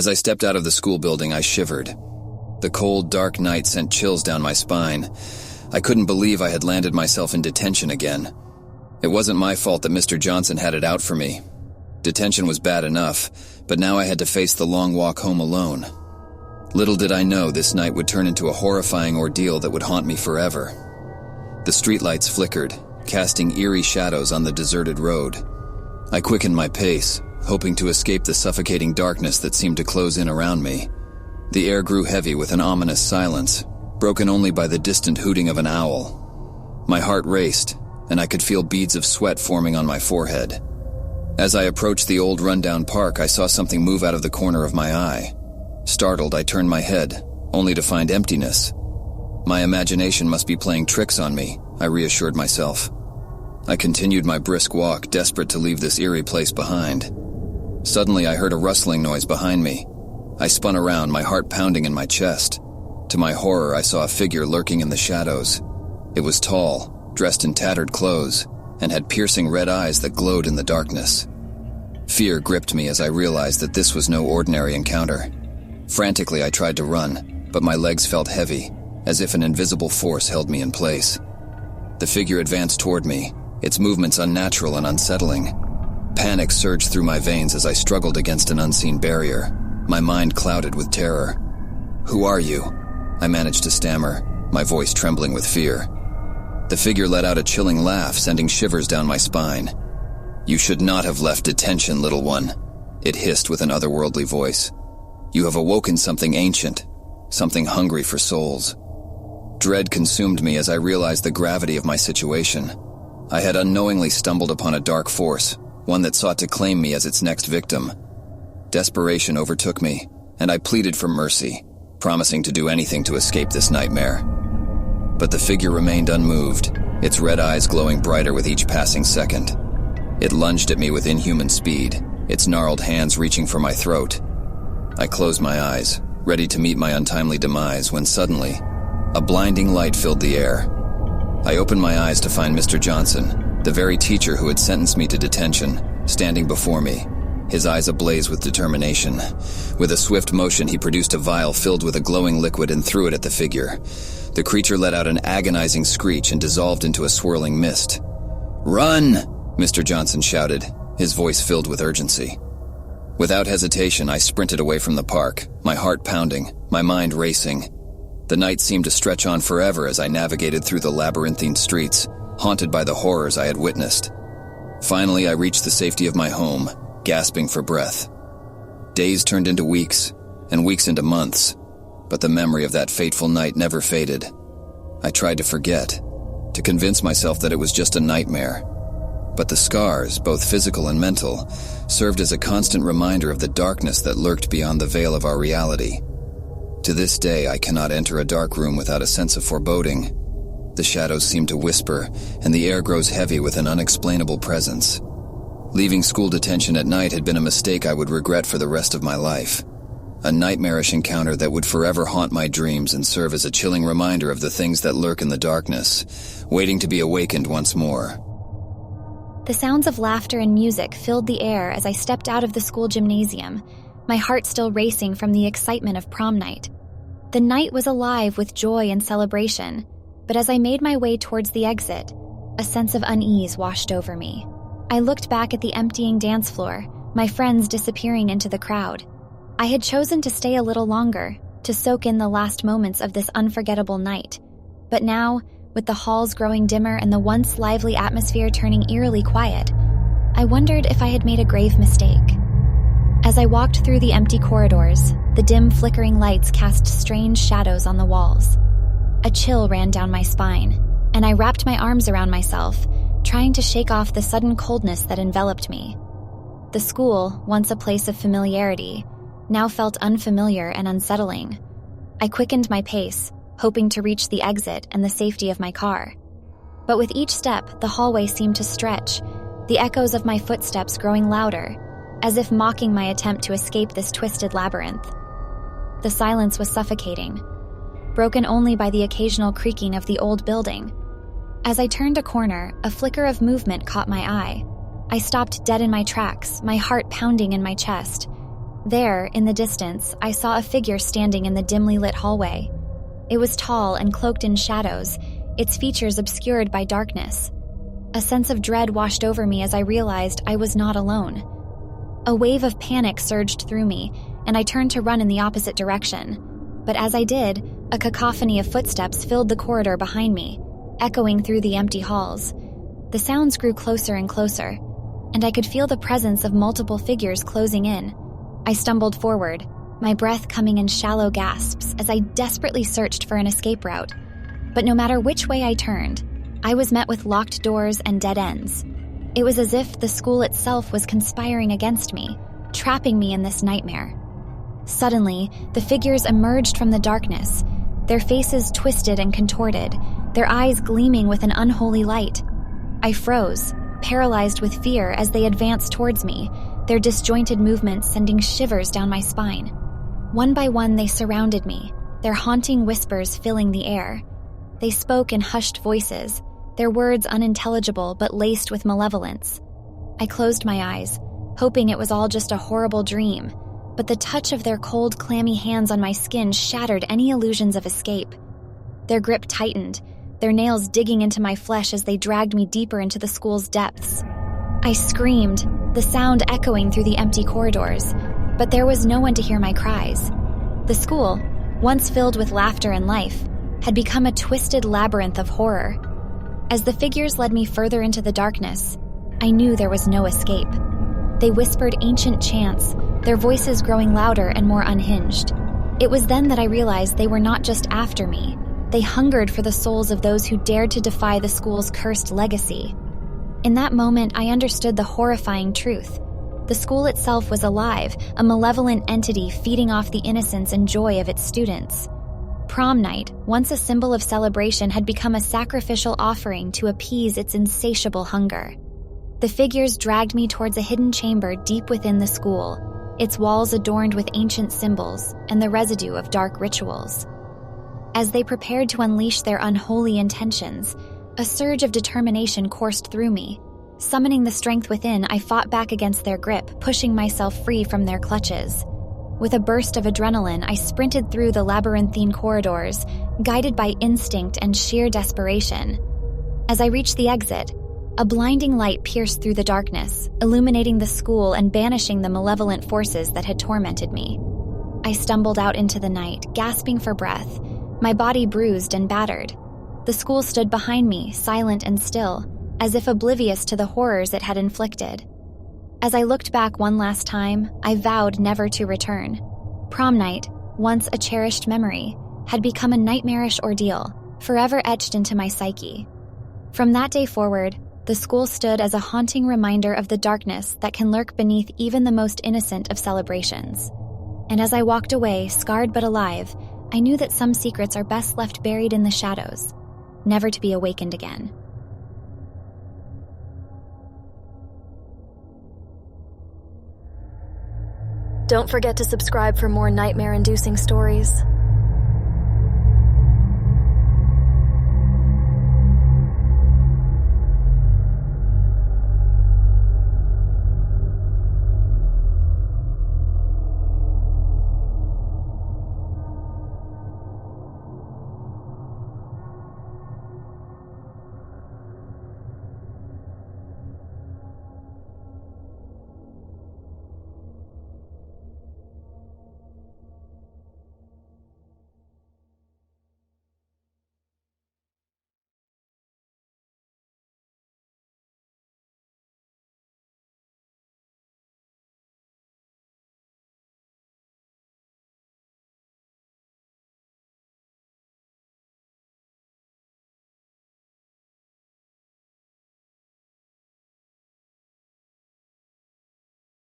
As I stepped out of the school building, I shivered. The cold, dark night sent chills down my spine. I couldn't believe I had landed myself in detention again. It wasn't my fault that Mr. Johnson had it out for me. Detention was bad enough, but now I had to face the long walk home alone. Little did I know this night would turn into a horrifying ordeal that would haunt me forever. The streetlights flickered, casting eerie shadows on the deserted road. I quickened my pace, hoping to escape the suffocating darkness that seemed to close in around me. The air grew heavy with an ominous silence, broken only by the distant hooting of an owl. My heart raced, and I could feel beads of sweat forming on my forehead. As I approached the old rundown park, I saw something move out of the corner of my eye. Startled, I turned my head, only to find emptiness. My imagination must be playing tricks on me, I reassured myself. I continued my brisk walk, desperate to leave this eerie place behind. Suddenly, I heard a rustling noise behind me. I spun around, my heart pounding in my chest. To my horror, I saw a figure lurking in the shadows. It was tall, dressed in tattered clothes, and had piercing red eyes that glowed in the darkness. Fear gripped me as I realized that this was no ordinary encounter. Frantically, I tried to run, but my legs felt heavy, as if an invisible force held me in place. The figure advanced toward me, its movements unnatural and unsettling. Panic surged through my veins as I struggled against an unseen barrier, my mind clouded with terror. "Who are you?" I managed to stammer, my voice trembling with fear. The figure let out a chilling laugh, sending shivers down my spine. "You should not have left detention, little one," it hissed with an otherworldly voice. "You have awoken something ancient, something hungry for souls." Dread consumed me as I realized the gravity of my situation. I had unknowingly stumbled upon a dark force, one that sought to claim me as its next victim. Desperation overtook me, and I pleaded for mercy, promising to do anything to escape this nightmare. But the figure remained unmoved, its red eyes glowing brighter with each passing second. It lunged at me with inhuman speed, its gnarled hands reaching for my throat. I closed my eyes, ready to meet my untimely demise, when suddenly, a blinding light filled the air. I opened my eyes to find Mr. Johnson, the very teacher who had sentenced me to detention, standing before me, his eyes ablaze with determination. With a swift motion, he produced a vial filled with a glowing liquid and threw it at the figure. The creature let out an agonizing screech and dissolved into a swirling mist. "Run!" Mr. Johnson shouted, his voice filled with urgency. Without hesitation, I sprinted away from the park, my heart pounding, my mind racing. The night seemed to stretch on forever as I navigated through the labyrinthine streets, haunted by the horrors I had witnessed. Finally, I reached the safety of my home, gasping for breath. Days turned into weeks, and weeks into months, but the memory of that fateful night never faded. I tried to forget, to convince myself that it was just a nightmare. But the scars, both physical and mental, served as a constant reminder of the darkness that lurked beyond the veil of our reality. To this day, I cannot enter a dark room without a sense of foreboding. The shadows seem to whisper, and the air grows heavy with an unexplainable presence. Leaving school detention at night had been a mistake I would regret for the rest of my life. A nightmarish encounter that would forever haunt my dreams and serve as a chilling reminder of the things that lurk in the darkness, waiting to be awakened once more. The sounds of laughter and music filled the air as I stepped out of the school gymnasium, my heart still racing from the excitement of prom night. The night was alive with joy and celebration, but as I made my way towards the exit, a sense of unease washed over me. I looked back at the emptying dance floor, my friends disappearing into the crowd. I had chosen to stay a little longer, to soak in the last moments of this unforgettable night. But now, with the halls growing dimmer and the once lively atmosphere turning eerily quiet, I wondered if I had made a grave mistake. As I walked through the empty corridors, the dim flickering lights cast strange shadows on the walls. A chill ran down my spine, and I wrapped my arms around myself, trying to shake off the sudden coldness that enveloped me. The school, once a place of familiarity, now felt unfamiliar and unsettling. I quickened my pace, hoping to reach the exit and the safety of my car. But with each step, the hallway seemed to stretch, the echoes of my footsteps growing louder, as if mocking my attempt to escape this twisted labyrinth. The silence was suffocating, broken only by the occasional creaking of the old building. As I turned a corner, a flicker of movement caught my eye. I stopped dead in my tracks, my heart pounding in my chest. There, in the distance, I saw a figure standing in the dimly lit hallway. It was tall and cloaked in shadows, its features obscured by darkness. A sense of dread washed over me as I realized I was not alone. A wave of panic surged through me, and I turned to run in the opposite direction. But as I did, a cacophony of footsteps filled the corridor behind me, echoing through the empty halls. The sounds grew closer and closer, and I could feel the presence of multiple figures closing in. I stumbled forward, my breath coming in shallow gasps as I desperately searched for an escape route. But no matter which way I turned, I was met with locked doors and dead ends. It was as if the school itself was conspiring against me, trapping me in this nightmare. Suddenly, the figures emerged from the darkness, their faces twisted and contorted, their eyes gleaming with an unholy light. I froze, paralyzed with fear as they advanced towards me, their disjointed movements sending shivers down my spine. One by one, they surrounded me, their haunting whispers filling the air. They spoke in hushed voices, their words unintelligible but laced with malevolence. I closed my eyes, hoping it was all just a horrible dream, but the touch of their cold, clammy hands on my skin shattered any illusions of escape. Their grip tightened, their nails digging into my flesh as they dragged me deeper into the school's depths. I screamed, the sound echoing through the empty corridors, but there was no one to hear my cries. The school, once filled with laughter and life, had become a twisted labyrinth of horror. As the figures led me further into the darkness, I knew there was no escape. They whispered ancient chants, their voices growing louder and more unhinged. It was then that I realized they were not just after me. They hungered for the souls of those who dared to defy the school's cursed legacy. In that moment, I understood the horrifying truth. The school itself was alive, a malevolent entity feeding off the innocence and joy of its students. Prom night, once a symbol of celebration, had become a sacrificial offering to appease its insatiable hunger. The figures dragged me towards a hidden chamber deep within the school, its walls adorned with ancient symbols and the residue of dark rituals. As they prepared to unleash their unholy intentions, a surge of determination coursed through me. Summoning the strength within, I fought back against their grip, pushing myself free from their clutches. With a burst of adrenaline, I sprinted through the labyrinthine corridors, guided by instinct and sheer desperation. As I reached the exit, a blinding light pierced through the darkness, illuminating the school and banishing the malevolent forces that had tormented me. I stumbled out into the night, gasping for breath, my body bruised and battered. The school stood behind me, silent and still, as if oblivious to the horrors it had inflicted. As I looked back one last time, I vowed never to return. Prom night, once a cherished memory, had become a nightmarish ordeal, forever etched into my psyche. From that day forward, the school stood as a haunting reminder of the darkness that can lurk beneath even the most innocent of celebrations. And as I walked away, scarred but alive, I knew that some secrets are best left buried in the shadows, never to be awakened again. Don't forget to subscribe for more nightmare-inducing stories.